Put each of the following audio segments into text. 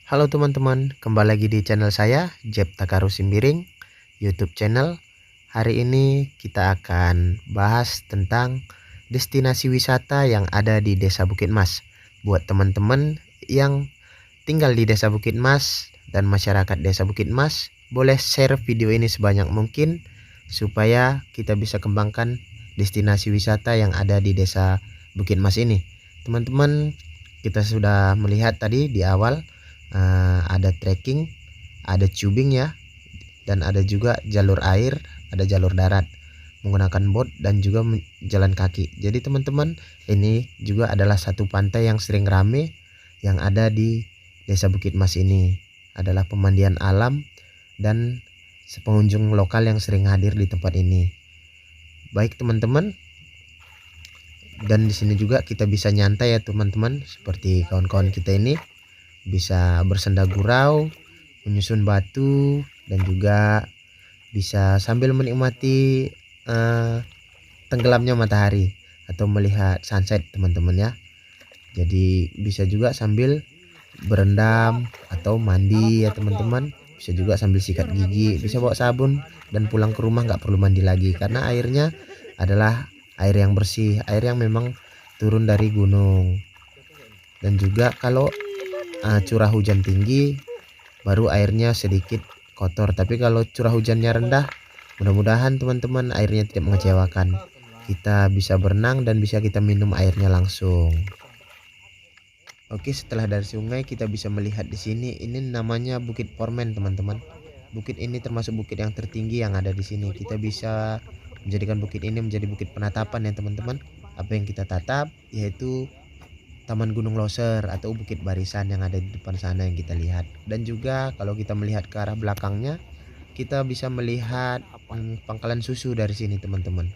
Halo teman-teman, kembali lagi di channel saya, Jeb Takaru Simbiring, YouTube channel. Hari ini kita akan bahas tentang destinasi wisata yang ada di Desa Bukit Mas. Buat teman-teman yang tinggal di Desa Bukit Mas dan masyarakat Desa Bukit Mas, boleh share video ini sebanyak mungkin supaya kita bisa kembangkan destinasi wisata yang ada di Desa Bukit Mas ini. Teman-teman, kita sudah melihat tadi di awal ada trekking, ada tubing ya, dan ada juga jalur air, ada jalur darat menggunakan bot dan juga jalan kaki. Jadi teman-teman, ini juga adalah satu pantai yang sering rame yang ada di Desa Bukit Mas ini. Adalah pemandian alam dan pengunjung lokal yang sering hadir di tempat ini. Baik teman-teman, dan di sini juga kita bisa nyantai ya teman-teman, seperti kawan-kawan kita ini bisa bersenda gurau, menyusun batu, dan juga bisa sambil menikmati tenggelamnya matahari atau melihat sunset teman-teman ya. Jadi bisa juga sambil berendam atau mandi ya teman-teman. Bisa juga sambil sikat gigi, bisa bawa sabun dan pulang ke rumah nggak perlu mandi lagi karena airnya adalah air yang bersih, air yang memang turun dari gunung. Dan juga kalau curah hujan tinggi baru airnya sedikit kotor, tapi kalau curah hujannya rendah, mudah-mudahan teman-teman airnya tidak mengecewakan. Kita bisa berenang dan bisa kita minum airnya langsung. Oke, setelah dari sungai kita bisa melihat di sini, ini namanya Bukit Pormen teman-teman. Bukit ini termasuk bukit yang tertinggi yang ada di sini. Kita bisa menjadikan bukit ini menjadi bukit penatapan ya teman-teman. Apa yang kita tatap yaitu Taman Gunung Loser atau Bukit Barisan yang ada di depan sana yang kita lihat. Dan juga kalau kita melihat ke arah belakangnya, kita bisa melihat pangkalan susu dari sini teman-teman.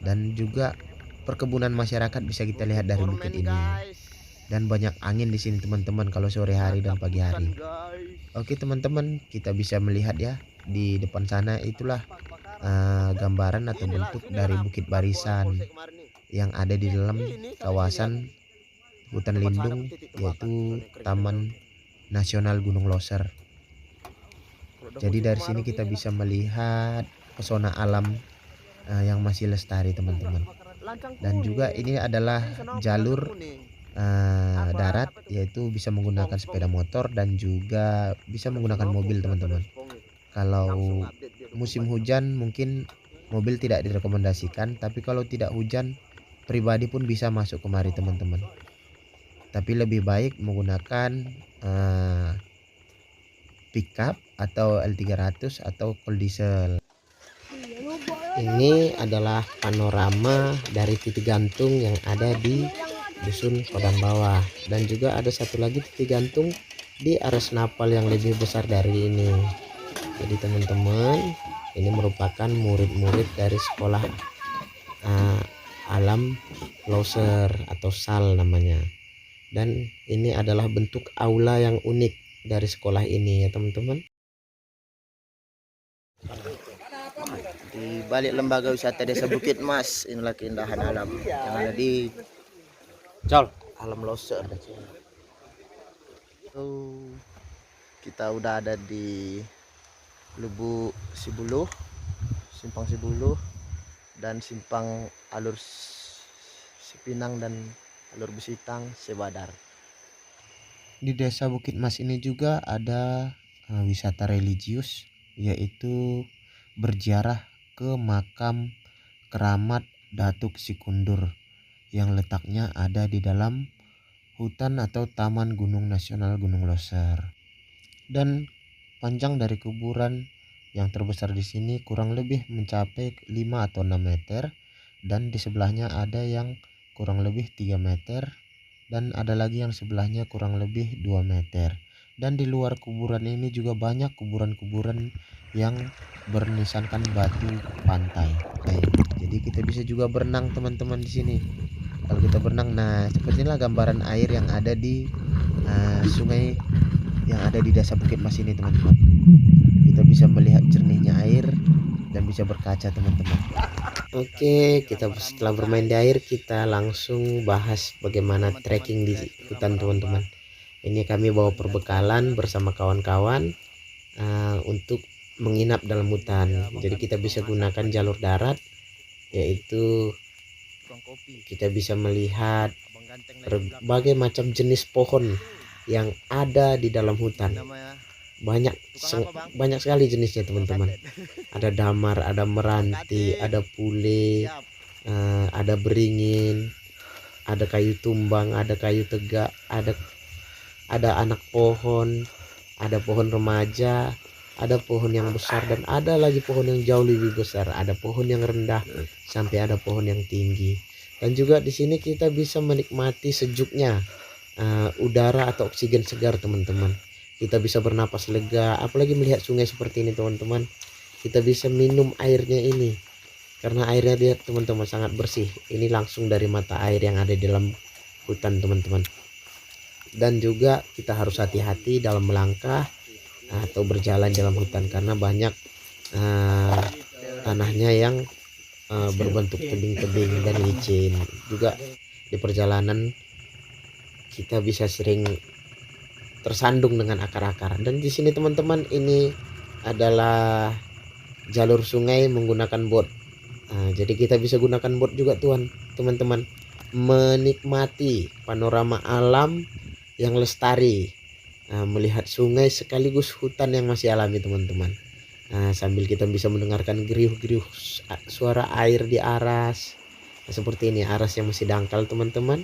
Dan juga perkebunan masyarakat bisa kita lihat dari bukit ini. Dan banyak angin di sini teman-teman kalau sore hari dan pagi hari. Oke teman-teman, kita bisa melihat ya di depan sana itulah gambaran atau bentuk dari Bukit Barisan yang ada di dalam kawasan hutan lindung yaitu Taman Nasional Gunung Loser. Jadi dari sini kita bisa melihat pesona alam yang masih lestari teman-teman. Dan juga ini adalah jalur darat, yaitu bisa menggunakan sepeda motor dan juga bisa menggunakan mobil teman-teman. Kalau musim hujan mungkin mobil tidak direkomendasikan, tapi kalau tidak hujan pribadi pun bisa masuk kemari teman-teman. Tapi lebih baik menggunakan pickup atau L300 atau cold diesel. Ini adalah panorama dari titik gantung yang ada di dusun Padang Bawah, dan juga ada satu lagi titik gantung di Ares Napal yang lebih besar dari ini. Jadi teman-teman, ini merupakan murid-murid dari sekolah alam Loser atau SAL namanya. Dan ini adalah bentuk aula yang unik dari sekolah ini ya teman-teman. Di balik lembaga wisata Desa Bukit Mas, inilah keindahan alam yang ada di Alam Loser. Kita udah ada di Lubuk Sibuluh, Simpang Sibuluh, dan Simpang Alur Sipinang dan Alur Besitang Sebadar. Di Desa Bukit Mas ini juga ada wisata religius, yaitu berziarah ke makam keramat Datuk Sikundur yang letaknya ada di dalam hutan atau Taman Gunung Nasional Gunung Loser. Dan panjang dari kuburan yang terbesar di sini kurang lebih mencapai 5 atau 6 meter, dan di sebelahnya ada yang kurang lebih 3 meter, dan ada lagi yang sebelahnya kurang lebih 2 meter. Dan di luar kuburan ini juga banyak kuburan-kuburan yang bernisankan batu pantai. Jadi kita bisa juga berenang teman-teman di sini. Kalau kita berenang, nah seperti inilah gambaran air yang ada di sungai yang ada di Desa Bukit Mas ini teman-teman. Kita bisa melihat jernihnya air dan bisa berkaca teman-teman. Oke, kita setelah bermain di air kita langsung bahas bagaimana trekking di hutan teman-teman. Ini kami bawa perbekalan bersama kawan-kawan untuk menginap dalam hutan. Jadi kita bisa gunakan jalur darat, yaitu kita bisa melihat berbagai macam jenis pohon yang ada di dalam hutan. Banyak sekali jenisnya teman-teman. Ada damar, ada meranti, ada pule, ada beringin, ada kayu tumbang, ada kayu tegak, ada anak pohon, ada pohon remaja, ada pohon yang besar, dan ada lagi pohon yang jauh lebih besar. Ada pohon yang rendah sampai ada pohon yang tinggi. Dan juga di sini kita bisa menikmati sejuknya udara atau oksigen segar teman-teman. Kita bisa bernapas lega, apalagi melihat sungai seperti ini teman-teman. Kita bisa minum airnya ini, karena airnya dia teman-teman sangat bersih. Ini langsung dari mata air yang ada di dalam hutan teman-teman. Dan juga kita harus hati-hati dalam melangkah atau berjalan dalam hutan, karena banyak tanahnya yang berbentuk tebing-tebing dan licin. Juga di perjalanan kita bisa sering tersandung dengan akar-akar. Dan di sini teman-teman, ini adalah jalur sungai menggunakan bot. Jadi kita bisa gunakan bot juga teman-teman, menikmati panorama alam yang lestari, melihat sungai sekaligus hutan yang masih alami teman-teman. Sambil kita bisa mendengarkan geriuh-geriuh suara air di aras. Seperti ini aras yang masih dangkal teman-teman.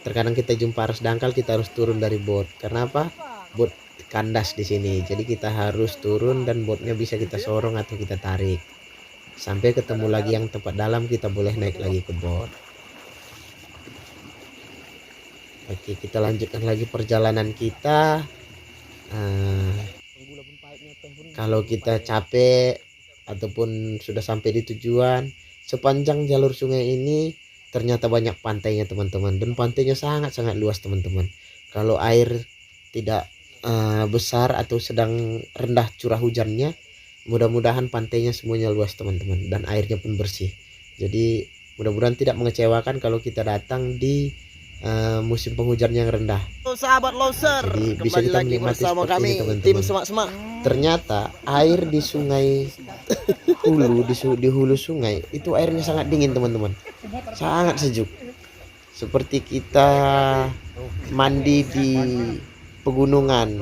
Terkadang kita jumpa aras dangkal, kita harus turun dari bot. Karena apa? Bot kandas di sini. Jadi kita harus turun dan botnya bisa kita sorong atau kita tarik. Sampai ketemu lagi yang tempat dalam, kita boleh naik lagi ke bot. Oke, kita lanjutkan lagi perjalanan kita. Kalau kita capek ataupun sudah sampai di tujuan, sepanjang jalur sungai ini ternyata banyak pantainya teman-teman, dan pantainya sangat-sangat luas teman-teman. Kalau air tidak besar atau sedang rendah curah hujannya, mudah-mudahan pantainya semuanya luas teman-teman, dan airnya pun bersih. Jadi mudah-mudahan tidak mengecewakan kalau kita datang di musim penghujan yang rendah. Sahabat loser, jadi bisa kita menikmati bersama seperti kami ini teman-teman. tim semak-semak. Ternyata air di sungai hulu, di hulu sungai itu airnya sangat dingin teman-teman, sangat sejuk, seperti kita mandi di pegunungan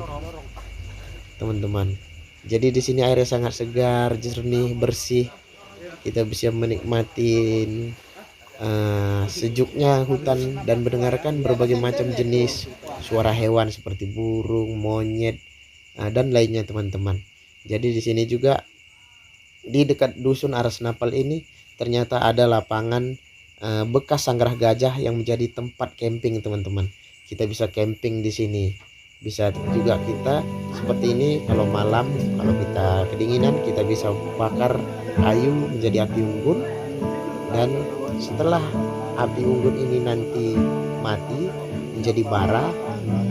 teman-teman. Jadi di sini airnya sangat segar, jernih, bersih. Kita bisa menikmati sejuknya hutan dan mendengarkan berbagai macam jenis suara hewan seperti burung, monyet, dan lainnya teman-teman. Jadi di sini juga di dekat dusun Aras Napal ini ternyata ada lapangan bekas sanggarah gajah yang menjadi tempat camping teman-teman. Kita bisa camping di sini. Bisa juga kita seperti ini kalau malam, kalau kita kedinginan, kita bisa bakar kayu menjadi api unggun. Dan setelah api unggun ini nanti mati menjadi bara,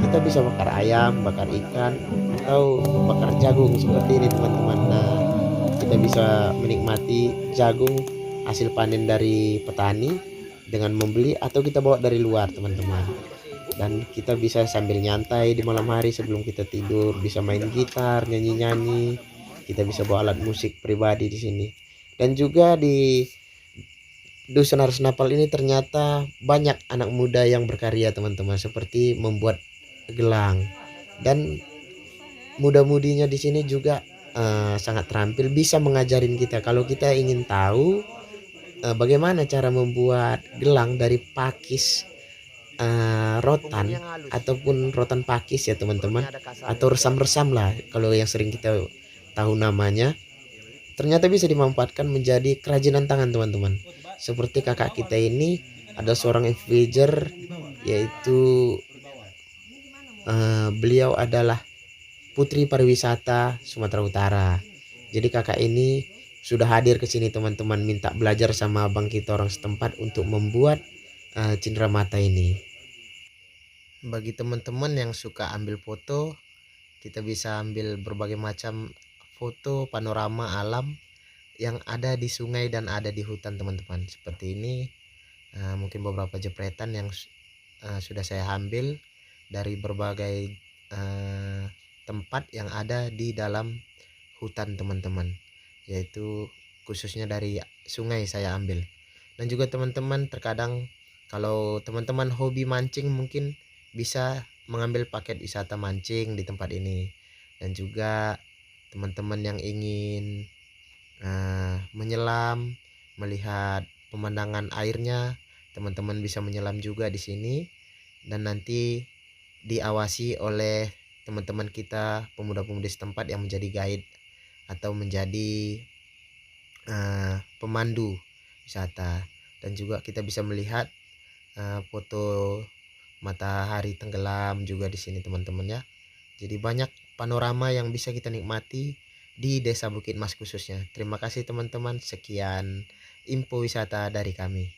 kita bisa bakar ayam, bakar ikan, atau bakar jagung seperti ini teman-teman. Nah, kita bisa menikmati jagung hasil panen dari petani dengan membeli atau kita bawa dari luar teman-teman. Dan kita bisa sambil nyantai di malam hari sebelum kita tidur, bisa main gitar, nyanyi-nyanyi. Kita bisa bawa alat musik pribadi di sini. Dan juga di dusun Aras Napal ini ternyata banyak anak muda yang berkarya teman-teman, seperti membuat gelang. Dan muda-mudinya di sini juga sangat terampil, bisa mengajarin kita kalau kita ingin tahu bagaimana cara membuat gelang dari pakis rotan ataupun rotan pakis ya teman-teman, atau resam-resam lah kalau yang sering kita tahu namanya. Ternyata bisa dimanfaatkan menjadi kerajinan tangan teman-teman. Seperti kakak kita ini ada seorang influencer, yaitu beliau adalah putri pariwisata Sumatera Utara. Jadi kakak ini sudah hadir ke sini teman-teman, minta belajar sama abang kita orang setempat untuk membuat cindera mata ini. Bagi teman-teman yang suka ambil foto, kita bisa ambil berbagai macam foto panorama alam yang ada di sungai dan ada di hutan teman-teman. Seperti ini mungkin beberapa jepretan yang sudah saya ambil dari berbagai tempat yang ada di dalam hutan teman-teman, yaitu khususnya dari sungai saya ambil. Dan juga teman-teman, terkadang kalau teman-teman hobi mancing mungkin bisa mengambil paket wisata mancing di tempat ini. Dan juga teman-teman yang ingin menyelam, melihat pemandangan airnya, teman-teman bisa menyelam juga di sini, dan nanti diawasi oleh teman-teman kita pemuda-pemudi setempat yang menjadi guide atau menjadi pemandu wisata. Dan juga kita bisa melihat foto matahari tenggelam juga di sini teman-teman ya. Jadi banyak panorama yang bisa kita nikmati di Desa Bukit Mas khususnya. Terima kasih teman-teman, sekian info wisata dari kami.